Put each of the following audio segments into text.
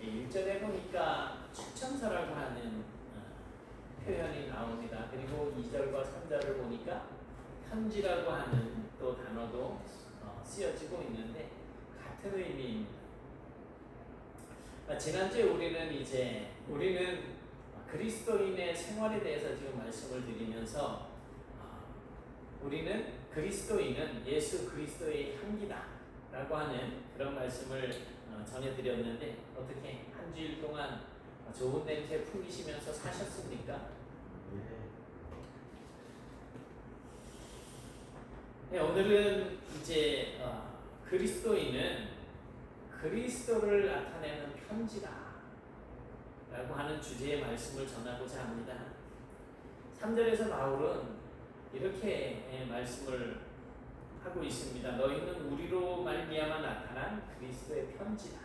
1절에 보니까 추천서라고 하는 표현이 나옵니다. 그리고 2절과 3절을 보니까 편지라고 하는 또 단어도 쓰여지고 있는데 같은 의미입니다. 지난주에 우리는 그리스도인의 생활에 대해서 지금 말씀을 드리면서 우리는 그리스도인은 예수 그리스도의 향기다 라고 하는 그런 말씀을 전해드렸는데 어떻게 한 주일 동안 좋은 냄새 풍기시면서 사셨습니까? 네, 오늘은 이제 그리스도인은 그리스도를 나타내는 편지다 라고 하는 주제의 말씀을 전하고자 합니다. 3절에서 바울은 이렇게 말씀을 하고 있습니다. 너희는 우리로 말미암아 나타난 그리스도의 편지다.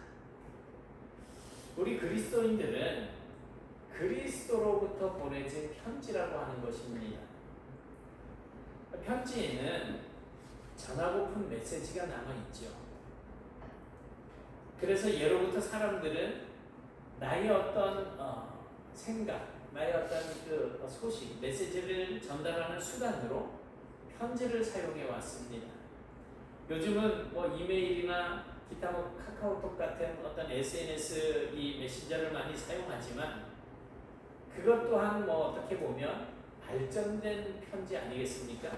우리 그리스도인들은 그리스도로부터 보내진 편지라고 하는 것입니다. 편지에는 전하고픈 메시지가 남아있죠. 그래서 예로부터 사람들은 나의 어떤 생각, 나의 어떤 그 소식, 메시지를 전달하는 수단으로 편지를 사용해 왔습니다. 요즘은 뭐 이메일이나 기타 뭐 카카오톡 같은 어떤 SNS 이 메신저를 많이 사용하지만 그것 또한 뭐 어떻게 보면 발전된 편지 아니겠습니까?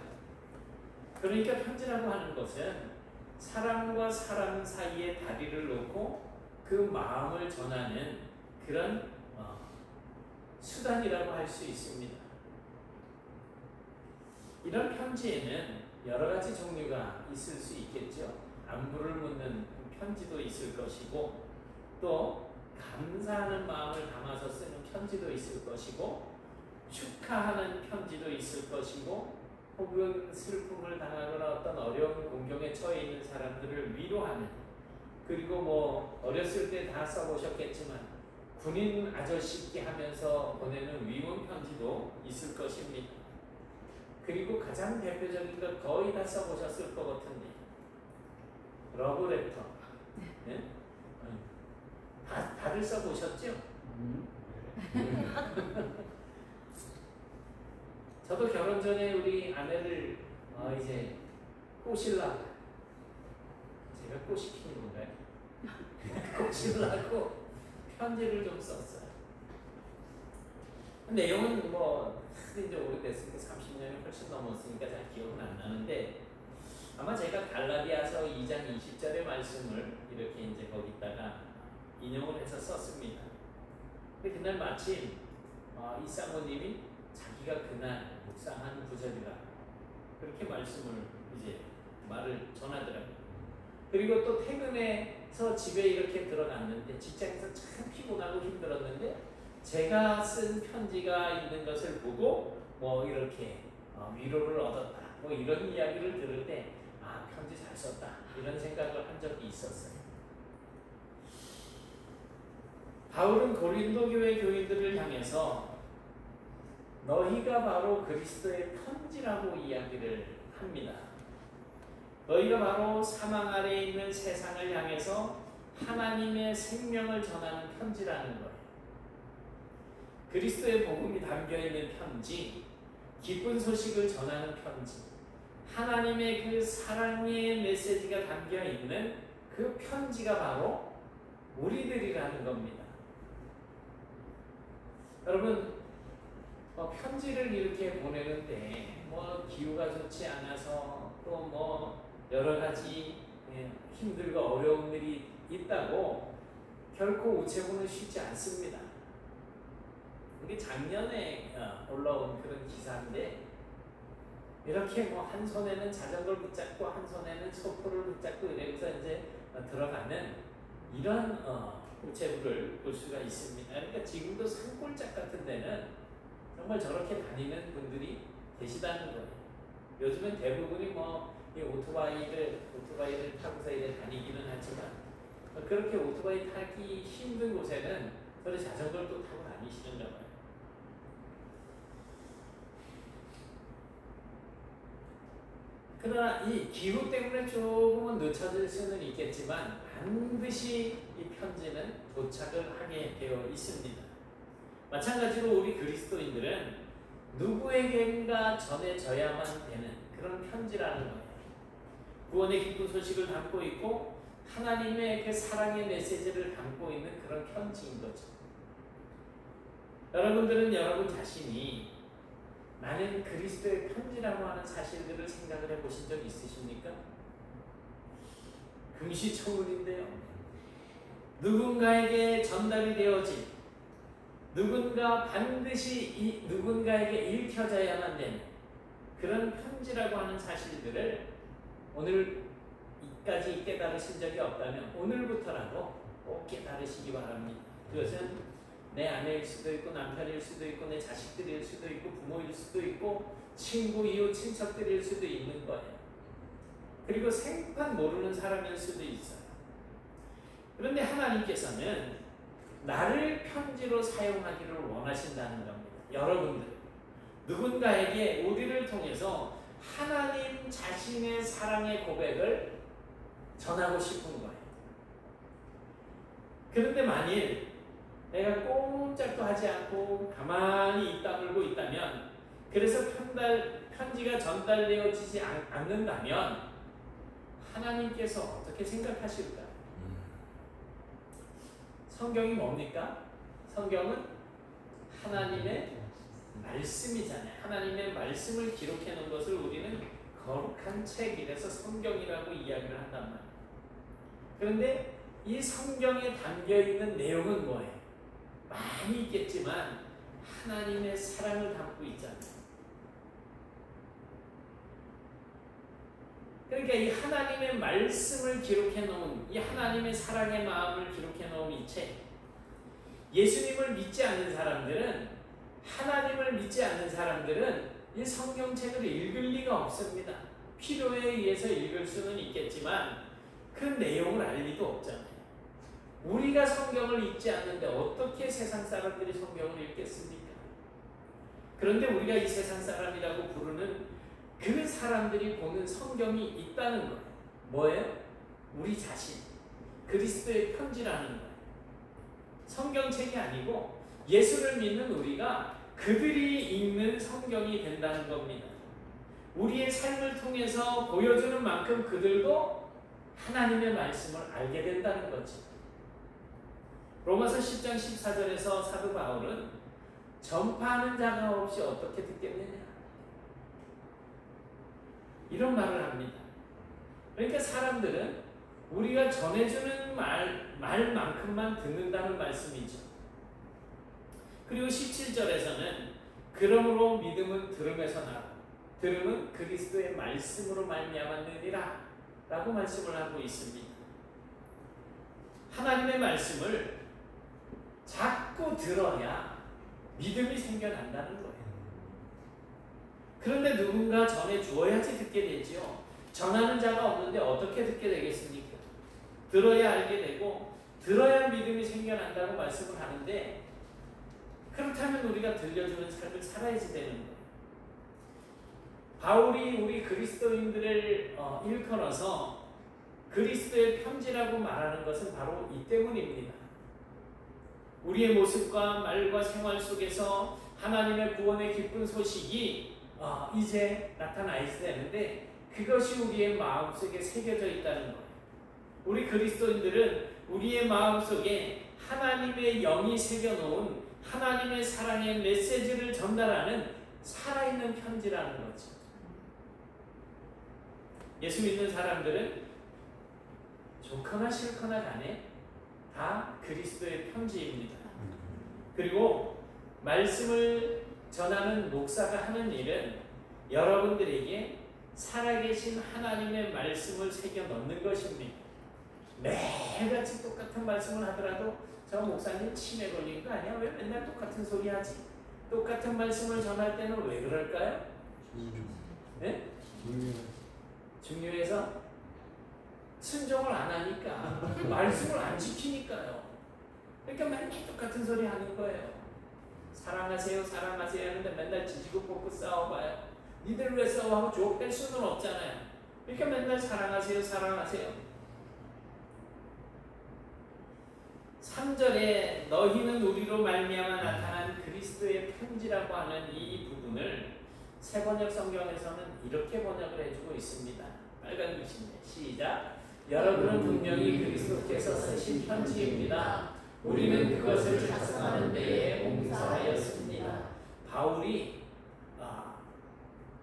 그러니까 편지라고 하는 것은 사람과 사람 사이에 다리를 놓고 그 마음을 전하는 그런 수단이라고 할 수 있습니다. 이런 편지에는 여러 가지 종류가 있을 수 있겠죠. 안부를 묻는 편지도 있을 것이고 또 감사하는 마음을 담아서 쓰는 편지도 있을 것이고 축하하는 편지도 있을 것이고 혹은 슬픔을 당하거나 어떤 어려운 공경에 처해 있는 사람들을 위로하는, 그리고 뭐 어렸을 때 다 써보셨겠지만 군인 아저씨께 하면서 보내는 위문 편지도 있을 것입니다. 그리고 가장 대표적인 것 거의 다 써보셨을 것 같은데 러브레터. 네? 다들 써보셨죠? 저도 결혼 전에 우리 아내를 이제 꼬시려고, 제가 꼬시키는 건가요? 꼬시려고 편지를 좀 썼어요. 내용은 뭐 이제 오래됐으니까 30년이 훨씬 넘었으니까 잘 기억은 안 나는데 아마 제가 갈라디아서 2장 20절의 말씀을 이렇게 이제 거기다가 인용을 해서 썼습니다. 근데 그날 마침 이 사모님이 자기가 그날 묵상한 구절이라 그렇게 말을 전하더라고요. 그리고 또 퇴근해서 집에 이렇게 들어갔는데 직장에서 참 피곤하고 힘들었는데 제가 쓴 편지가 있는 것을 보고 뭐 이렇게 위로를 얻었다 뭐 이런 이야기를 들을 때 편지 잘 썼다 이런 생각을 한 적이 있었어요. 바울은 고린도 교회 교인들을 향해서 너희가 바로 그리스도의 편지라고 이야기를 합니다. 너희가 바로 사망 아래에 있는 세상을 향해서 하나님의 생명을 전하는 편지라는 거예요. 그리스도의 복음이 담겨있는 편지, 기쁜 소식을 전하는 편지, 하나님의 그 사랑의 메시지가 담겨있는 그 편지가 바로 우리들이라는 겁니다. 여러분, 편지를 이렇게 보내는데 뭐 기후가 좋지 않아서 또 뭐 여러 가지 힘들고 어려운 일이 있다고 결코 우체국은 쉬지 않습니다. 이게 작년에 올라온 그런 기사인데 이렇게 뭐 한 손에는 자전거를 붙잡고 한 손에는 소포를 붙잡고 이러면서 이제 들어가는 이런 우체국을 볼 수가 있습니다. 그러니까 지금도 산골짝 같은 데는 정말 저렇게 다니는 분들이 계시다는 거예요. 요즘은 대부분이 뭐 오토바이를 타고서 이제 다니기는 하지만 그렇게 오토바이 타기 힘든 곳에는 저런 자전거를 또 타고 다니시는가 봐요. 그러나 이 기후 때문에 조금은 늦춰질 수는 있겠지만 반드시 이 편지는 이제는 도착을 하게 되어 있습니다. 마찬가지로 우리 그리스도인들은 누구에겐가 전해져야만 되는 그런 편지라는 거예요. 구원의 기쁜 소식을 담고 있고 하나님의 그 사랑의 메시지를 담고 있는 그런 편지인 거죠. 여러분들은 여러분 자신이 나는 그리스도의 편지라고 하는 사실들을 생각을 해보신 적 있으십니까? 금시초문인데요. 누군가에게 전달이 되어진, 누군가 반드시 누군가에게 읽혀져야만 되는 그런 편지라고 하는 사실들을 오늘까지 깨달으신 적이 없다면 오늘부터라도 꼭 깨달으시기 바랍니다. 그것은 내 아내일 수도 있고 남편일 수도 있고 내 자식들일 수도 있고 부모일 수도 있고 친구, 이웃, 친척들일 수도 있는 거예요. 그리고 생판 모르는 사람일 수도 있어요. 그런데 하나님께서는 나를 편지로 사용하기를 원하신다는 겁니다. 여러분들, 누군가에게 우리를 통해서 하나님 자신의 사랑의 고백을 전하고 싶은 거예요. 그런데 만일 내가 꼼짝도 하지 않고 가만히 입 다물고 있다면, 그래서 편지가 전달되어지지 않는다면 하나님께서 어떻게 생각하실까? 성경이 뭡니까? 성경은 하나님의 말씀이잖아요. 하나님의 말씀을 기록해 놓은 것을 우리는 거룩한 책, 이래서 성경이라고 이야기를 한단 말이에요. 그런데 이 성경에 담겨 있는 내용은 뭐예요? 많이 있겠지만 하나님의 사랑을 담고 있잖아요. 그러니까 이 하나님의 말씀을 기록해 놓은, 이 하나님의 사랑의 마음을 기록해 놓은 이 책, 예수님을 믿지 않는 사람들은, 하나님을 믿지 않는 사람들은 이 성경책을 읽을 리가 없습니다. 필요에 의해서 읽을 수는 있겠지만 그 내용을 알 리도 없잖아요. 우리가 성경을 읽지 않는데 어떻게 세상 사람들이 성경을 읽겠습니까? 그런데 우리가 이 세상 사람이라고 부르는 그 사람들이 보는 성경이 있다는 거예요. 뭐예요? 우리 자신, 그리스도의 편지라는 거예요. 성경책이 아니고 예수를 믿는 우리가 그들이 읽는 성경이 된다는 겁니다. 우리의 삶을 통해서 보여주는 만큼 그들도 하나님의 말씀을 알게 된다는 거지. 로마서 10장 14절에서 사도 바울은 전파하는 자가 없이 어떻게 듣겠느냐, 이런 말을 합니다. 그러니까 사람들은 우리가 전해주는 말만큼만 듣는다는 말씀이죠. 그리고 17절에서는 그러므로 믿음은 들음에서 나고 들음은 그리스도의 말씀으로 말미암았느니라 라고 말씀을 하고 있습니다. 하나님의 말씀을 자꾸 들어야 믿음이 생겨난다는 거예요. 그런데 누군가 전해 주어야지 듣게 되지요. 전하는 자가 없는데 어떻게 듣게 되겠습니까? 들어야 알게 되고 들어야 믿음이 생겨난다고 말씀을 하는데, 그렇다면 우리가 들려주는 삶을 살아야지 되는 거예요. 바울이 우리 그리스도인들을 일컬어서 그리스도의 편지라고 말하는 것은 바로 이 때문입니다. 우리의 모습과 말과 생활 속에서 하나님의 구원의 기쁜 소식이 이제 나타나야 되는데 그것이 우리의 마음속에 새겨져 있다는 거예요. 우리 그리스도인들은 우리의 마음속에 하나님의 영이 새겨놓은 하나님의 사랑의 메시지를 전달하는 살아있는 편지라는 거죠. 예수 믿는 사람들은 좋거나 싫거나 간에 다 그리스도의 편지입니다. 그리고 말씀을 전하는 목사가 하는 일은 여러분들에게 살아계신 하나님의 말씀을 새겨 넣는 것입니다. 매일같이 똑같은 말씀을 하더라도 저 목사님 치매 걸린 거 아니야? 왜 맨날 똑같은 소리 하지? 똑같은 말씀을 전할 때는 왜 그럴까요? 네? 중요해서 순종을 안 하니까, 말씀을 안 지키니까요. 그러니까 맨날 똑같은 소리 하는 거예요. 사랑하세요, 사랑하세요 하는데 맨날 지지고 볶고 싸워봐요. 니들 왜 싸워하고 족될 수는 없잖아요. 그러니까 맨날 사랑하세요, 사랑하세요. 3절에 너희는 우리로 말미암아 나타난 그리스도의 편지라고 하는 이 부분을 세번역 성경에서는 이렇게 번역을 해주고 있습니다. 빨간 글씨인데 시작. 여러분은 분명히 그리스도께서 쓰신 편지입니다. 우리는 그것을 작성하는 데에 봉사하였습니다. 바울이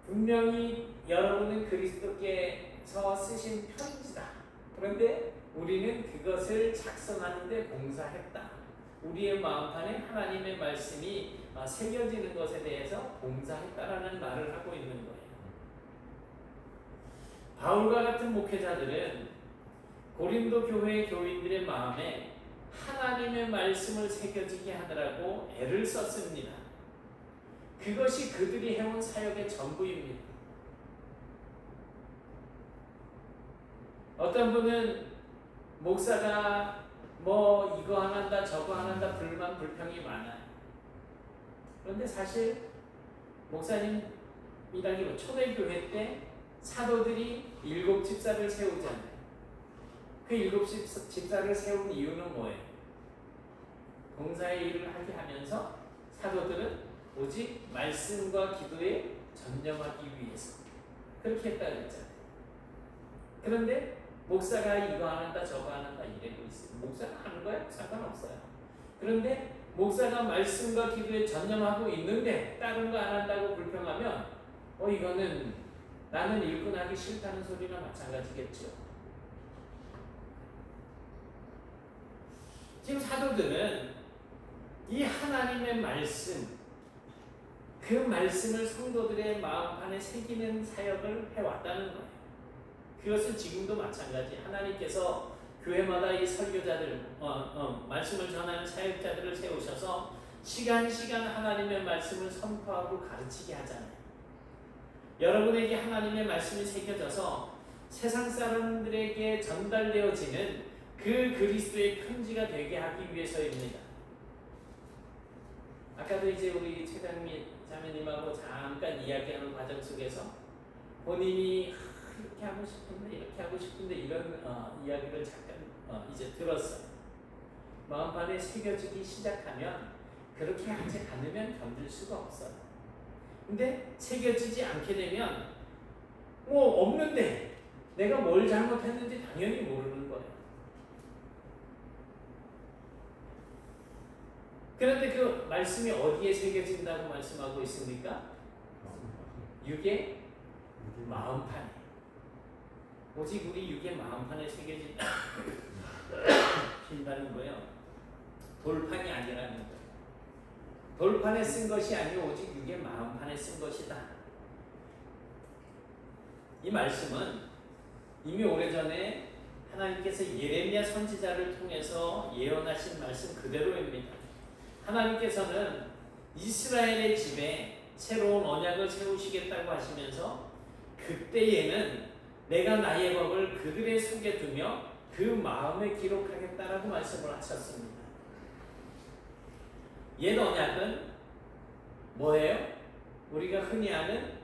분명히 여러분은 그리스도께서 쓰신 편지다. 그런데 우리는 그것을 작성하는 데 봉사했다. 우리의 마음판에 하나님의 말씀이 새겨지는 것에 대해서 봉사했다라는 말을 하고 있는 거예요. 바울과 같은 목회자들은 고린도 교회의 교인들의 마음에 하나님의 말씀을 새겨지게 하느라고 애를 썼습니다. 그것이 그들이 해온 사역의 전부입니다. 어떤 분은 목사가 뭐 이거 안 한다 저거 안 한다 불만 불평이 많아요. 그런데 사실 목사님이라기보다 초대교회 때 사도들이 7 집사를 세우잖아요. 그 7 집사를 세운 이유는 뭐예요? 봉사의 일을 하게 하면서 사도들은 오직 말씀과 기도에 전념하기 위해서 그렇게 했다 그랬잖아요. 그런데 목사가 이거 안 한다 저거 안 한다 이래도 있어요. 목사가 하는 거야? 상관없어요. 그런데 목사가 말씀과 기도에 전념하고 있는데 다른 거 안 한다고 불평하면 이거는 나는 일꾼 하기 싫다는 소리나 마찬가지겠죠. 지금 사도들은 이 하나님의 말씀, 그 말씀을 성도들의 마음판에 새기는 사역을 해왔다는 거예요. 그것은 지금도 마찬가지. 하나님께서 교회마다 이 설교자들, 말씀을 전하는 사역자들을 세우셔서 시간 하나님의 말씀을 선포하고 가르치게 하잖아요. 여러분에게 하나님의 말씀이 새겨져서 세상 사람들에게 전달되어지는 그 그리스도의 편지가 되게 하기 위해서입니다. 아까도 이제 우리 최장미 자매님하고 잠깐 이야기하는 과정 속에서 본인이 이렇게 하고 싶은데 이런 이야기를 잠깐 이제 들었어요. 마음판에 새겨지기 시작하면 그렇게 하지 않으면 견딜 수가 없어요. 근데 새겨지지 않게 되면 없는데 내가 뭘 잘못했는지 당연히 모르는 거예요. 그런데 그 말씀이 어디에 새겨진다고 말씀하고 있습니까? 육의 마음판에. 오직 우리 육의 마음판에 새겨진다는 거예요. 돌판이 아니라는 거예요. 돌판에 쓴 것이 아니고 오직 육의 마음판에 쓴 것이다. 이 말씀은 이미 오래전에 하나님께서 예레미야 선지자를 통해서 예언하신 말씀 그대로입니다. 하나님께서는 이스라엘의 집에 새로운 언약을 세우시겠다고 하시면서 그때에는 내가 나의 법을 그들의 속에 두며 그 마음에 기록하겠다라고 말씀을 하셨습니다. 옛 언약은 뭐예요? 우리가 흔히 아는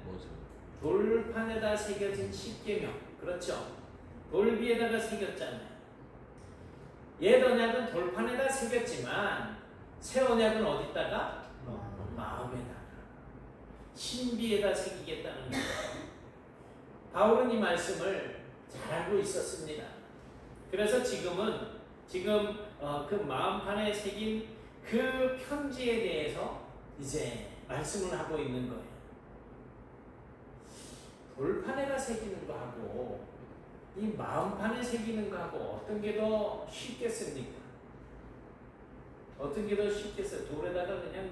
돌판에다 새겨진 십계명, 그렇죠? 돌 위에다가 새겼잖아요. 옛 언약은 돌판에다 새겼지만 새 언약은 어디다가? 마음에다가, 신비에다 새기겠다는 거예요. 바울은 이 말씀을 잘 알고 있었습니다. 그래서 지금 그 마음판에 새긴 그 편지에 대해서 이제 말씀을 하고 있는 거예요. 돌판에다 새기는 거하고 이 마음판에 새기는 거하고 어떤 게 더 쉽겠습니까? 어떤 게 더 쉽겠어요? 돌에다가 그냥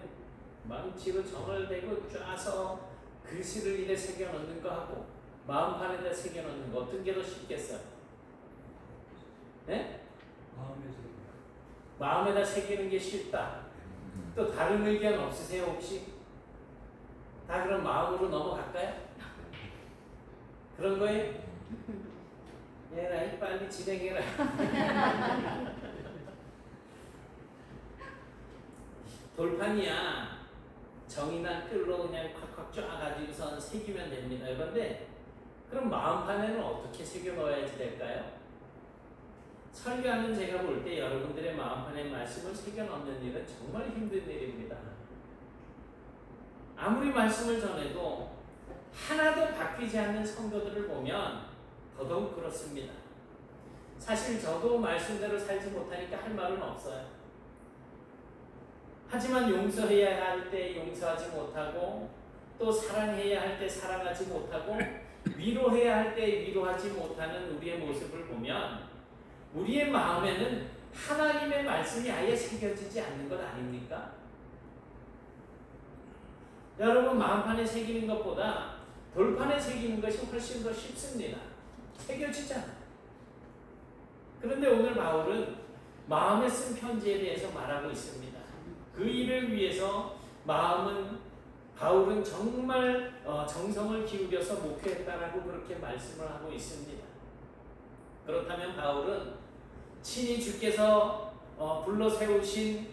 망치로 정을 대고 쫙서 글씨를 이래 새겨 넣는 거하고 마음판에다 새겨 넣는 거 어떤 게 더 쉽겠어요? 네? 마음에다 새기는 게 쉽다. 또 다른 의견 없으세요 혹시? 다 그럼 마음으로 넘어갈까요? 그런 거예요? 얘라 빨리 진행해라. 돌판이야 정이나 끌로 그냥 콱콱 쫙가지고선 새기면 됩니다. 그런데 그럼 마음판에는 어떻게 새겨 넣어야지 될까요? 설교하는 제가 볼 때 여러분들의 마음판에 말씀을 새겨 넣는 일은 정말 힘든 일입니다. 아무리 말씀을 전해도 하나도 바뀌지 않는 성도들을 보면 더더욱 그렇습니다. 사실 저도 말씀대로 살지 못하니까 할 말은 없어요. 하지만 용서해야 할 때 용서하지 못하고, 또 사랑해야 할 때 사랑하지 못하고, 위로해야 할 때 위로하지 못하는 우리의 모습을 보면 우리의 마음에는 하나님의 말씀이 아예 새겨지지 않는 것 아닙니까? 여러분, 마음판에 새기는 것보다 돌판에 새기는 것이 훨씬 더 쉽습니다. 새겨지잖아요. 그런데 오늘 바울은 마음에 쓴 편지에 대해서 말하고 있습니다. 그 일을 위해서 바울은 정말 정성을 기울여서 목회했다라고 그렇게 말씀을 하고 있습니다. 그렇다면 바울은 친히 주께서 불러 세우신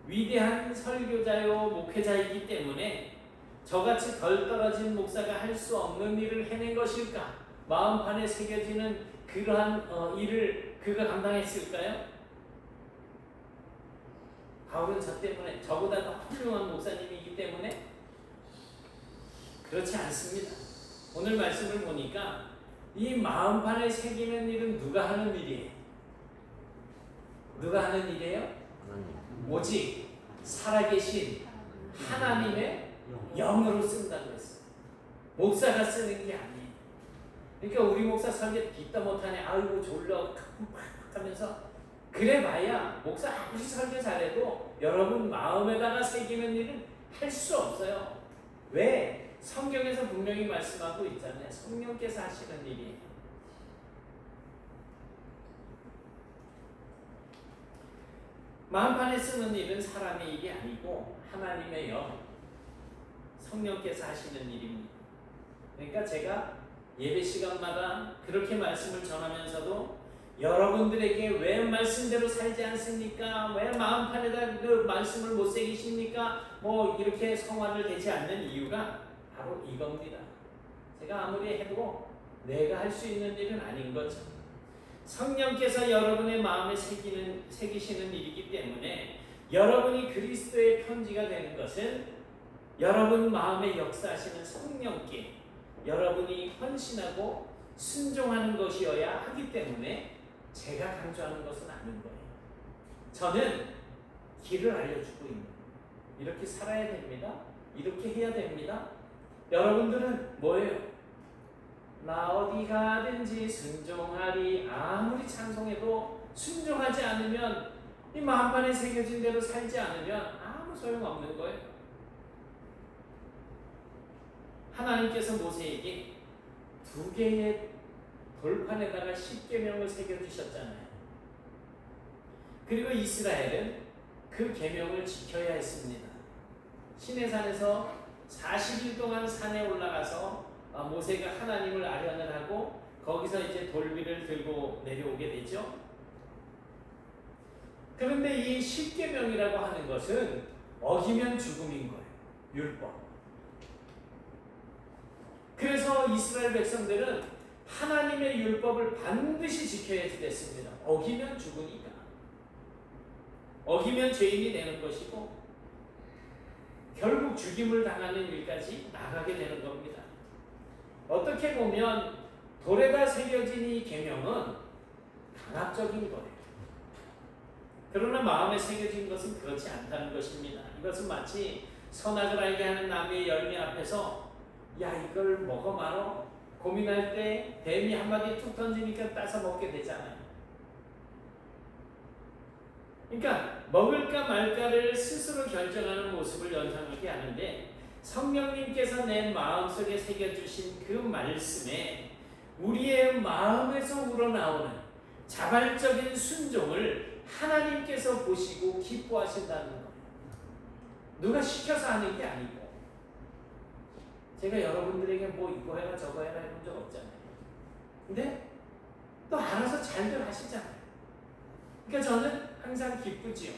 위대한 설교자요 목회자이기 때문에 저같이 덜 떨어진 목사가 할 수 없는 일을 해낸 것일까? 마음판에 새겨지는 그러한 일을 그가 감당했을까요? 바울은 저 때문에, 저보다 더 훌륭한 목사님이기 때문에? 그렇지 않습니다. 오늘 말씀을 보니까 이 마음판에 새기는 일은 누가 하는 일이에요? 누가 하는 일이에요? 오직 살아계신 하나님의 영으로 쓴다고 했어요. 목사가 쓰는 게 아니에요. 그러니까 우리 목사 설교 듣다 못하네, 아이고 졸려 하면서 그래봐야 목사 아무리 설교 잘해도 여러분 마음에다가 새기는 일은 할 수 없어요. 왜? 성경에서 분명히 말씀하고 있잖아요. 성령께서 하시는 일이에요. 마음판에 쓰는 일은 사람의 일이 아니고 하나님의 영, 성령께서 하시는 일입니다. 그러니까 제가 예배 시간마다 그렇게 말씀을 전하면서도 여러분들에게 왜 말씀대로 살지 않습니까? 왜 마음판에다 그 말씀을 못 새기십니까? 뭐 이렇게 성화를 되지 않는 이유가 바로 이겁니다. 제가 아무리 해도 내가 할 수 있는 일은 아닌 거죠. 성령께서 여러분의 마음에 새기시는 일이기 때문에 여러분이 그리스도의 편지가 되는 것은 여러분 마음에 역사하시는 성령께 여러분이 헌신하고 순종하는 것이어야 하기 때문에 제가 강조하는 것은 아닌 거예요. 저는 길을 알려주고 있는 거예요. 이렇게 살아야 됩니다. 이렇게 해야 됩니다. 여러분들은 뭐예요? 나 어디 가든지 순종하리. 아무리 찬송해도 순종하지 않으면, 이 마음판에 새겨진 대로 살지 않으면 아무 소용없는 거예요. 하나님께서 모세에게 2개의 돌판에다가 10계명을 새겨주셨잖아요. 그리고 이스라엘은 그 계명을 지켜야 했습니다. 시내산에서 40일 동안 산에 올라가서 모세가 하나님을 아련을 하고 거기서 이제 돌비를 들고 내려오게 되죠. 그런데 이 10계명이라고 하는 것은 어기면 죽음인 거예요. 율법. 그래서 이스라엘 백성들은 하나님의 율법을 반드시 지켜야 됐습니다. 어기면 죽으니까. 어기면 죄인이 되는 것이고 결국 죽임을 당하는 일까지 나가게 되는 겁니다. 어떻게 보면 돌에다 새겨진 이 계명은 강압적인 거예요. 그러나 마음에 새겨진 것은 그렇지 않다는 것입니다. 이것은 마치 선악을 알게 하는 나무의 열매 앞에서 야 이걸 먹어 말어 고민할 때 뱀이 한마디 툭 던지니까 따서 먹게 되잖아요. 그러니까 먹을까 말까를 스스로 결정하는 모습을 연상하게 하는데, 성령님께서 내 마음속에 새겨주신 그 말씀에 우리의 마음에서 우러나오는 자발적인 순종을 하나님께서 보시고 기뻐하신다는 거예요. 누가 시켜서 하는 게 아니고. 제가 여러분들에게 뭐 이거 해라 저거 해라 해본 적 없잖아요. 근데 또 알아서 잘들 하시잖아요. 그러니까 저는 항상 기쁘지요.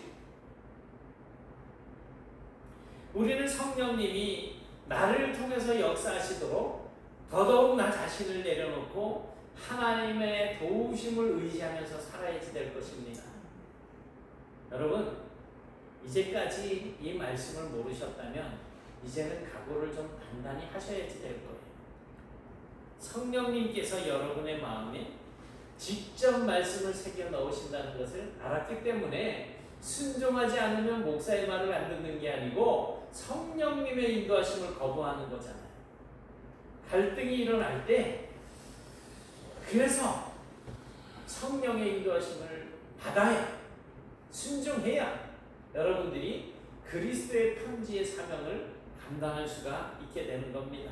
우리는 성령님이 나를 통해서 역사하시도록 더더욱 나 자신을 내려놓고 하나님의 도우심을 의지하면서 살아야지 될 것입니다. 여러분, 이제까지 이 말씀을 모르셨다면 이제는 각오를 좀 단단히 하셔야지 될 거예요. 성령님께서 여러분의 마음에 직접 말씀을 새겨 넣으신다는 것을 알았기 때문에 순종하지 않으면 목사의 말을 안 듣는 게 아니고 성령님의 인도하심을 거부하는 거잖아요. 갈등이 일어날 때 그래서 성령의 인도하심을 받아야, 순종해야 여러분들이 그리스도의 편지의 사명을 감당할 수가 있게 되는 겁니다.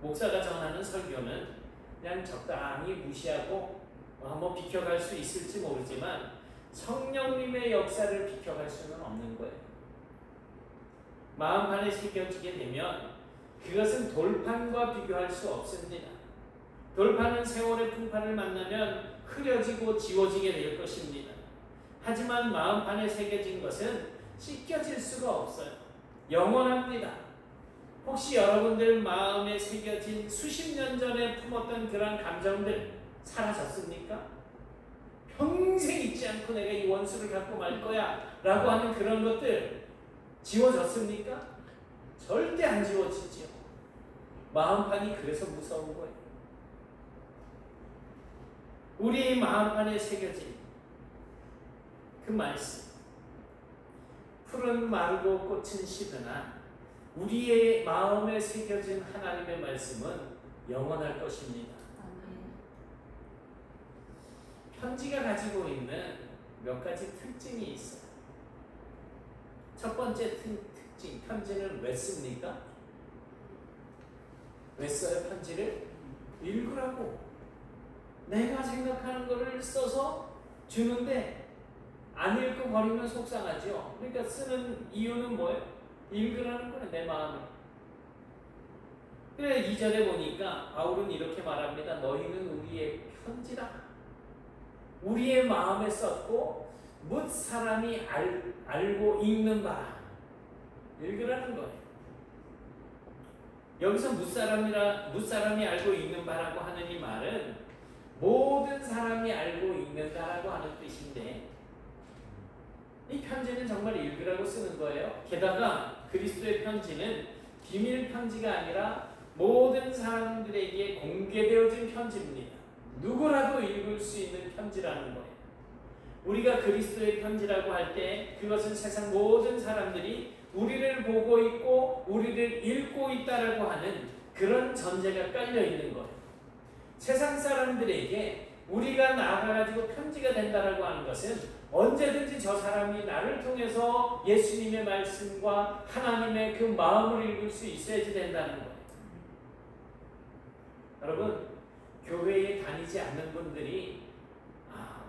목사가 전하는 설교는 그냥 적당히 무시하고 한번 비켜갈 수 있을지 모르지만 성령님의 역사를 비켜갈 수는 없는 거예요. 마음판에 새겨지게 되면 그것은 돌판과 비교할 수 없습니다. 돌판은 세월의 풍파를 만나면 흐려지고 지워지게 될 것입니다. 하지만 마음판에 새겨진 것은 씻겨질 수가 없어요. 영원합니다. 혹시 여러분들 마음에 새겨진 수십 년 전에 품었던 그런 감정들 사라졌습니까? 평생 잊지 않고 내가 이 원수를 갖고 말 거야 라고 하는 그런 것들 지워졌습니까? 절대 안 지워지죠. 마음판이 그래서 무서운 거예요. 우리 마음판에 새겨진 그 말씀, 푸른 마르고 꽃은 시드나 우리의 마음에 새겨진 하나님의 말씀은 영원할 것입니다. 편지가 가지고 있는 몇 가지 특징이 있어요. 첫 번째 특징, 편지는 왜 씁니까? 왜 써요, 편지를? 읽으라고. 내가 생각하는 것을 써서 주는데 안 읽고 버리면 속상하죠. 그러니까 쓰는 이유는 뭐예요? 읽으라는 거예요, 내 마음을. 그래 2절에 보니까 바울은 이렇게 말합니다. 너희는 우리의 편지다. 우리의 마음에 썼고 뭇 사람이 알고 읽는 바라. 읽으라는 거예요. 여기서 뭇 사람이 알고 읽는 바라고 하는 이 말은 모든 사람이 알고 읽는다라고 하는 뜻인데, 이 편지는 정말 읽으라고 쓰는 거예요. 게다가 그리스도의 편지는 비밀 편지가 아니라 모든 사람들에게 공개되어진 편지입니다. 누구라도 읽을 수 있는 편지라는 거예요. 우리가 그리스도의 편지라고 할 때 그것은 세상 모든 사람들이 우리를 보고 있고 우리를 읽고 있다라고 하는 그런 전제가 깔려 있는 거예요. 세상 사람들에게 우리가 나아가지고 편지가 된다라고 하는 것은 언제든지 저 사람이 나를 통해서 예수님의 말씀과 하나님의 그 마음을 읽을 수 있어야지 된다는 거예요. 여러분, 교회에 다니지 않는 분들이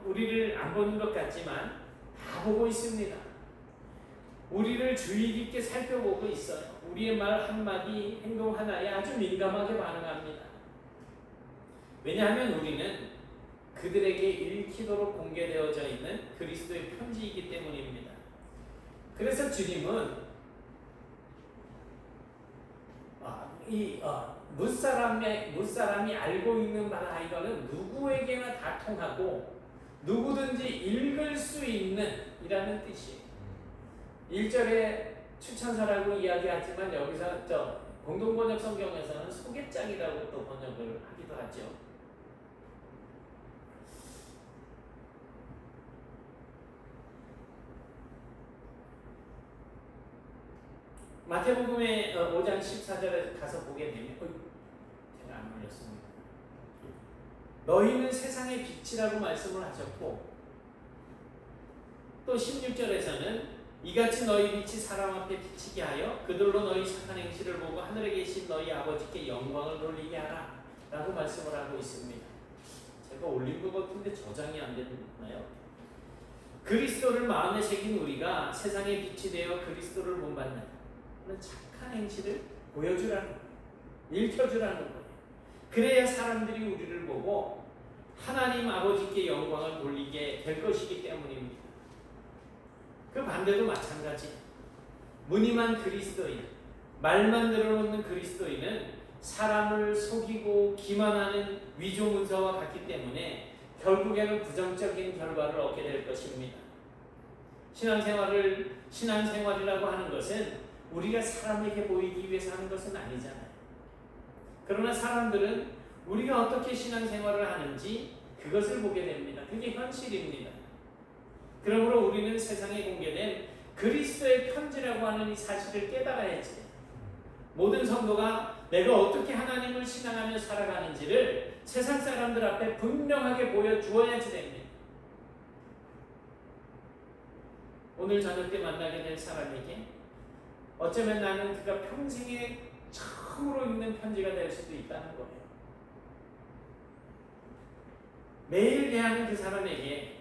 우리를 안 보는 것 같지만 다 보고 있습니다. 우리를 주의 깊게 살펴보고 있어요. 우리의 말 한마디, 행동 하나에 아주 민감하게 반응합니다. 왜냐하면 우리는 그들에게 읽히도록 공개되어져 있는 그리스도의 편지이기 때문입니다. 그래서 주님은 뭇사람이 알고 있는 바라 이거는 누구에게나 다 통하고 누구든지 읽을 수 있는 이라는 뜻이에요. 1절에 추천서라고 이야기하지만 여기서 공동번역 성경에서는 소개장이라고 또 번역을 하기도 하죠. 마태복음의 5장 14절에 가서 보게 되면 제가 안 올렸습니다. 너희는 세상의 빛이라고 말씀을 하셨고, 또 16절에서는 이같이 너희 빛이 사람 앞에 비치게 하여 그들로 너희 착한 행실을 보고 하늘에 계신 너희 아버지께 영광을 돌리게 하라 라고 말씀을 하고 있습니다. 제가 올린 것 같은데 저장이 안 됐나요? 그리스도를 마음에 새긴 우리가 세상의 빛이 되어 그리스도를 본받는 착한 행실을 보여주라는 거예요. 읽혀주라는 거예요. 그래야 사람들이 우리를 보고 하나님 아버지께 영광을 돌리게 될 것이기 때문입니다. 그 반대도 마찬가지예요. 무늬만 그리스도인, 말만 늘어놓는 그리스도인은 사람을 속이고 기만하는 위조 문서와 같기 때문에 결국에는 부정적인 결과를 얻게 될 것입니다. 신앙생활이라고 하는 것은 우리가 사람에게 보이기 위해서 하는 것은 아니잖아요. 그러나 사람들은 우리가 어떻게 신앙생활을 하는지 그것을 보게 됩니다. 그게 현실입니다. 그러므로 우리는 세상에 공개된 그리스도의 편지라고 하는 이 사실을 깨달아야지. 모든 성도가 내가 어떻게 하나님을 신앙하며 살아가는지를 세상 사람들 앞에 분명하게 보여주어야지 됩니다. 오늘 저녁 때 만나게 될 사람에게 어쩌면 나는 그가 평생에 처음으로 읽는 편지가 될 수도 있다는 거예요. 매일 대하는 그 사람에게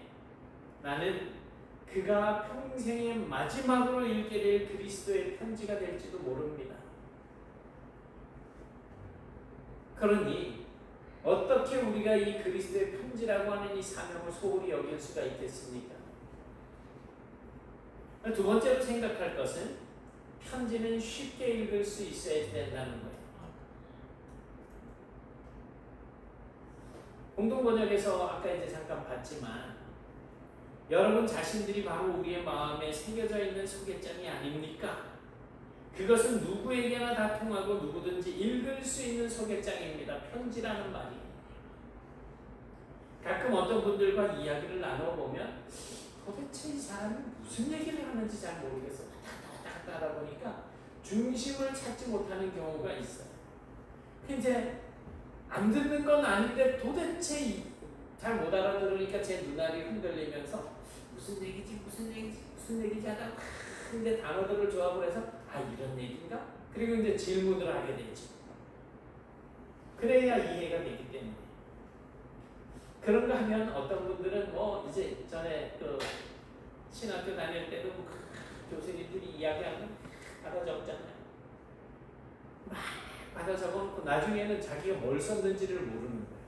나는 그가 평생의 마지막으로 읽게 될 그리스도의 편지가 될지도 모릅니다. 그러니 어떻게 우리가 이 그리스도의 편지라고 하는 이 사명을 소홀히 여길 수가 있겠습니까? 두 번째로 생각할 것은 편지는 쉽게 읽을 수 있어야 된다는 거예요. 공동번역에서 아까 이제 잠깐 봤지만 여러분 자신들이 바로 우리의 마음에 새겨져 있는 소개장이 아닙니까? 그것은 누구에게나 다 통하고 누구든지 읽을 수 있는 소개장입니다. 편지라는 말이. 가끔 어떤 분들과 이야기를 나눠보면 도대체 이 사람이 무슨 얘기를 하는지 잘 모르겠어. 왔다 갔다 하다 보니까 중심을 찾지 못하는 경우가 있어요. 이제 안 듣는 건 아닌데 도대체 잘 못 알아들으니까 제 눈알이 흔들리면서 무슨 얘기지 하다가 근데 단어들을 조합을 해서 이런 얘기인가? 그리고 이제 질문을 하게 되죠. 그래야 이해가 되기 때문에. 그런가 하면 어떤 분들은 이제 전에 신학교 다닐 때도 교수님들이 이야기하면 받아 적잖아요. 막 받아 적어놓고 나중에는 자기가 뭘 썼는지를 모르는 거예요.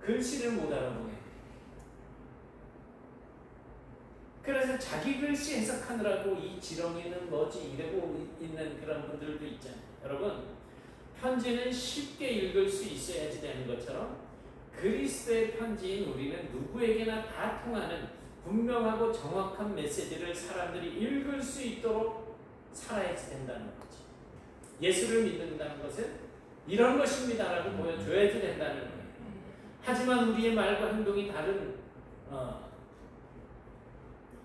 글씨를 못 알아보게. 그래서 자기 글씨 해석하느라고 이 지렁이는 뭐지 이러고 있는 그런 분들도 있잖아요. 여러분, 편지는 쉽게 읽을 수 있어야지 되는 것처럼 그리스도의 편지인 우리는 누구에게나 다 통하는 분명하고 정확한 메시지를 사람들이 읽을 수 있도록 살아야지 된다는 거지. 예수를 믿는다는 것은 이런 것입니다라고 보여줘야지 된다는 거예요. 하지만 우리의 말과 행동이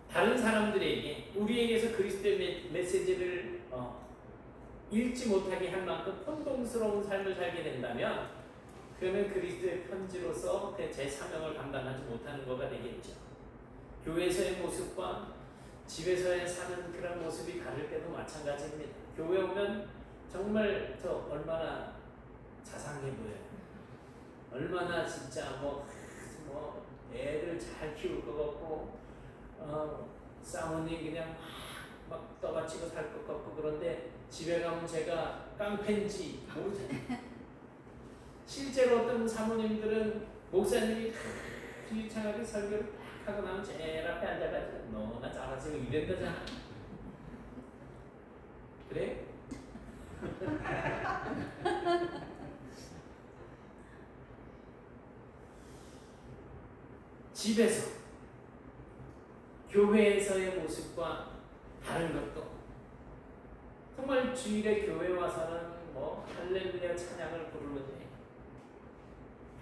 다른 사람들에게 우리에게서 그리스도의 메시지를 읽지 못하게 할 만큼 혼동스러운 삶을 살게 된다면 그러면 그리스도의 편지로서 제 사명을 감당하지 못하는 것가 되겠죠. 교회에서의 모습과 집에서의 사는 그런 모습이 다를 때도 마찬가지입니다. 교회 오면 정말 얼마나 자상해 보여요. 얼마나 진짜 애들 잘 키울 것 같고 사모님 그냥 막 떠받치고 살 것 같고 그런데 집에 가면 제가 깡패인지 모르잖아요. 실제로 어떤 사모님들은 목사님이 유창하게 설교를 딱 하고 나면 제일 앞에 앉아가지고 너나 잘하시고 이랬다잖아. 그래? 집에서 교회에서의 모습과 다른 것도 정말 주일에 교회 와서는 할렐루야 찬양을 부르는데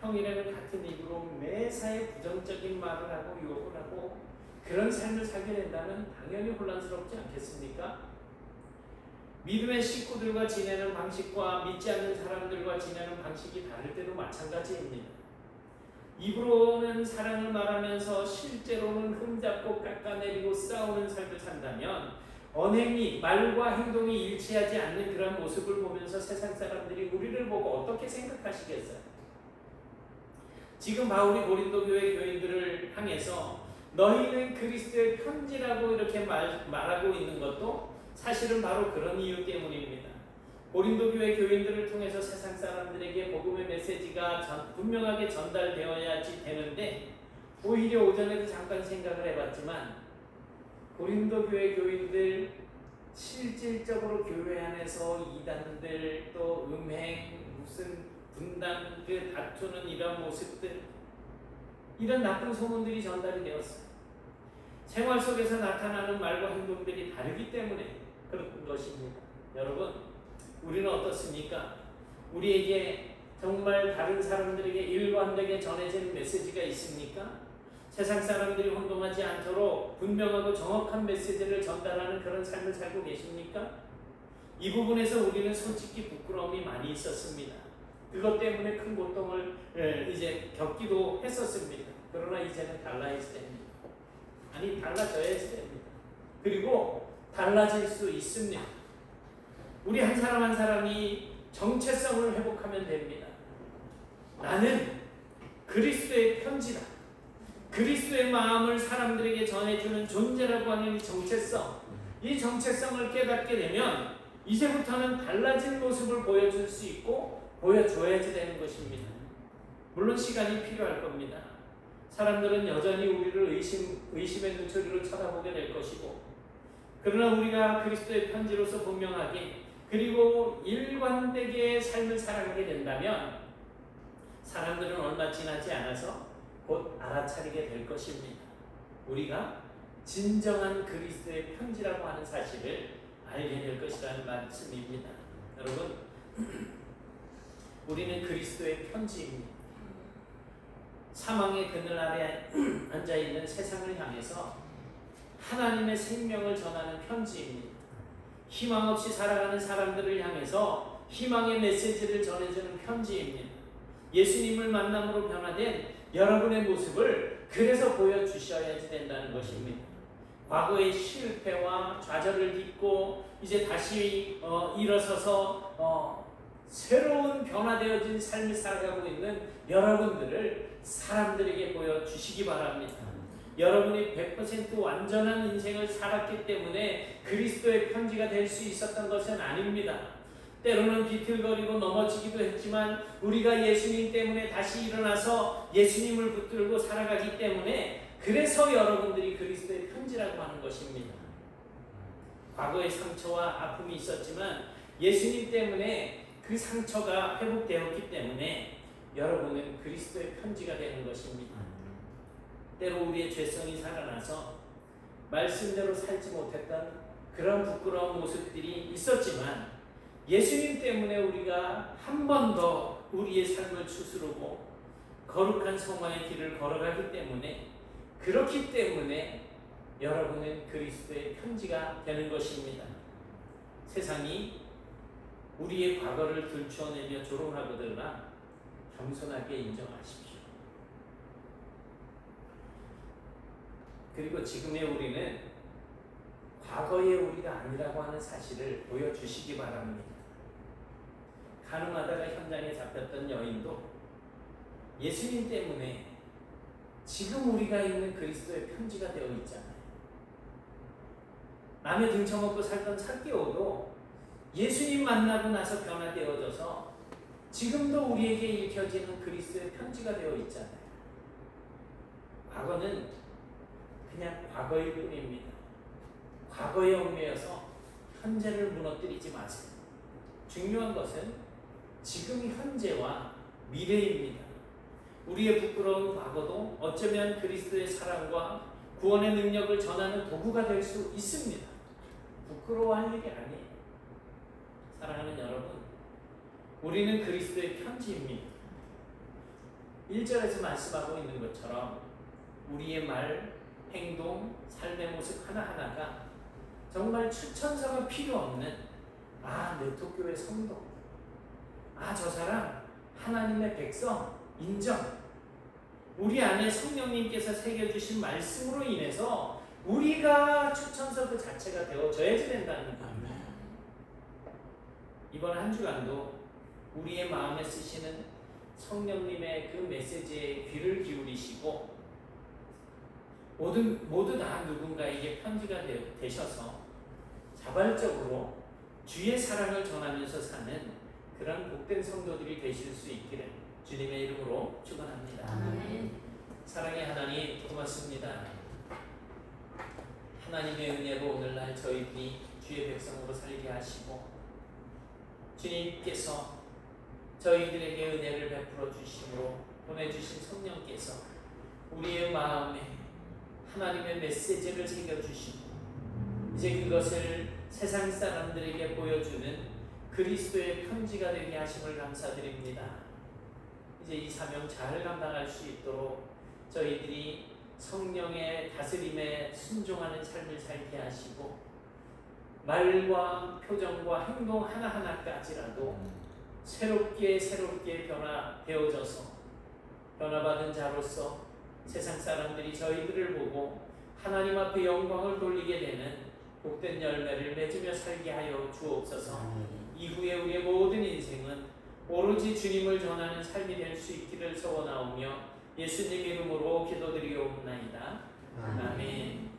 평일에는 같은 입으로 매사에 부정적인 말을 하고 욕을 하고 그런 삶을 살게 된다면 당연히 혼란스럽지 않겠습니까? 믿음의 식구들과 지내는 방식과 믿지 않는 사람들과 지내는 방식이 다를 때도 마찬가지입니다. 입으로는 사랑을 말하면서 실제로는 흠잡고 깎아내리고 싸우는 삶을 산다면 언행이 말과 행동이 일치하지 않는 그런 모습을 보면서 세상 사람들이 우리를 보고 어떻게 생각하시겠어요? 지금 바울이 고린도 교회 교인들을 향해서 너희는 그리스도의 편지라고 이렇게 말하고 있는 것도 사실은 바로 그런 이유 때문입니다. 고린도 교회 교인들을 통해서 세상 사람들에게 복음의 메시지가 분명하게 전달되어야지 되는데 오히려 오전에도 잠깐 생각을 해봤지만 고린도 교회 교인들 실질적으로 교회 안에서 이단들 또 음행, 무슨 분단, 다투는 이런 모습들, 이런 나쁜 소문들이 전달이 되었어요. 생활 속에서 나타나는 말과 행동들이 다르기 때문에 그런 것입니다. 여러분, 우리는 어떻습니까? 우리에게 정말 다른 사람들에게 일관되게 전해지는 메시지가 있습니까? 세상 사람들이 혼동하지 않도록 분명하고 정확한 메시지를 전달하는 그런 삶을 살고 계십니까? 이 부분에서 우리는 솔직히 부끄러움이 많이 있었습니다. 그것 때문에 큰 고통을 이제 겪기도 했었습니다. 그러나 이제는 달라야지 됩니다. 아니, 달라져야지 됩니다. 그리고 달라질 수 있습니다. 우리 한 사람 한 사람이 정체성을 회복하면 됩니다. 나는 그리스도의 편지다. 그리스도의 마음을 사람들에게 전해주는 존재라고 하는 이 정체성, 이 정체성을 깨닫게 되면 이제부터는 달라진 모습을 보여줄 수 있고 보여줘야지 되는 것입니다. 물론 시간이 필요할 겁니다. 사람들은 여전히 우리를 의심의 눈초리로 쳐다보게 될 것이고, 그러나 우리가 그리스도의 편지로서 분명하게 그리고 일관되게 삶을 살아가게 된다면 사람들은 얼마 지나지 않아서 곧 알아차리게 될 것입니다. 우리가 진정한 그리스도의 편지라고 하는 사실을 알게 될 것이라는 말씀입니다. 여러분, 우리는 그리스도의 편지입니다. 사망의 그늘 아래 앉아있는 세상을 향해서 하나님의 생명을 전하는 편지입니다. 희망 없이 살아가는 사람들을 향해서 희망의 메시지를 전해주는 편지입니다. 예수님을 만남으로 변화된 여러분의 모습을 그래서 보여주셔야지 된다는 것입니다. 과거의 실패와 좌절을 딛고 이제 다시 일어서서 새로운 변화되어진 삶을 살아가고 있는 여러분들을 사람들에게 보여주시기 바랍니다. 여러분이 100% 완전한 인생을 살았기 때문에 그리스도의 편지가 될 수 있었던 것은 아닙니다. 때로는 비틀거리고 넘어지기도 했지만 우리가 예수님 때문에 다시 일어나서 예수님을 붙들고 살아가기 때문에 그래서 여러분들이 그리스도의 편지라고 하는 것입니다. 과거의 상처와 아픔이 있었지만 예수님 때문에 그 상처가 회복되었기 때문에 여러분은 그리스도의 편지가 되는 것입니다. 때로 우리의 죄성이 살아나서 말씀대로 살지 못했던 그런 부끄러운 모습들이 있었지만 예수님 때문에 우리가 한 번 더 우리의 삶을 추스르고 거룩한 성화의 길을 걸어가기 때문에, 그렇기 때문에 여러분은 그리스도의 편지가 되는 것입니다. 세상이 우리의 과거를 들추어내며 조롱하거나 겸손하게 인정하십시오. 그리고 지금의 우리는 과거의 우리가 아니라고 하는 사실을 보여주시기 바랍니다. 가늠하다가 현장에 잡혔던 여인도 예수님 때문에 지금 우리가 있는 그리스도의 편지가 되어 있잖아요. 남의 등쳐먹고 살던 삭개오도 예수님 만나고 나서 변화되어져서 지금도 우리에게 읽혀지는 그리스도의 편지가 되어 있잖아요. 과거는 그냥 과거일 뿐입니다. 과거에 얽매여서 현재를 무너뜨리지 마세요. 중요한 것은 지금 현재와 미래입니다. 우리의 부끄러운 과거도 어쩌면 그리스도의 사랑과 구원의 능력을 전하는 도구가 될 수 있습니다. 부끄러워할 일이 아니에요. 사랑하는 여러분, 우리는 그리스도의 편지입니다. 1절에서 말씀하고 있는 것처럼 우리의 말, 행동, 삶의 모습 하나하나가 정말 추천서가 필요 없는 네토교회 성도, 저 사람 하나님의 백성 인정, 우리 안에 성령님께서 새겨주신 말씀으로 인해서 우리가 추천서 그 자체가 되어져야지 된다는 겁니다. 이번 한 주간도 우리의 마음에 쓰시는 성령님의 그 메시지에 귀를 기울이시고 모두 다 누군가에게 편지가 되셔서 자발적으로 주의 사랑을 전하면서 사는 그런 복된 성도들이 되실 수 있기를 주님의 이름으로 축원합니다. 사랑의 하나님, 고맙습니다. 하나님의 은혜로 오늘날 저희들이 주의 백성으로 살게 하시고 주님께서 저희들에게 은혜를 베풀어 주심으로 보내주신 성령께서 우리의 마음에 하나님의 메시지를 새겨주시고 이제 그것을 세상 사람들에게 보여주는 그리스도의 편지가 되게 하심을 감사드립니다. 이제 이 사명 잘 감당할 수 있도록 저희들이 성령의 다스림에 순종하는 삶을 살게 하시고 말과 표정과 행동 하나하나까지라도 새롭게 변화되어져서 변화받은 자로서 세상 사람들이 저희들을 보고 하나님 앞에 영광을 돌리게 되는 복된 열매를 맺으며 살게 하여 주옵소서. 이후에 우리의 모든 인생은 오로지 주님을 전하는 삶이 될 수 있기를 소원하오며 예수님 이름으로 기도드리옵나이다. 아멘.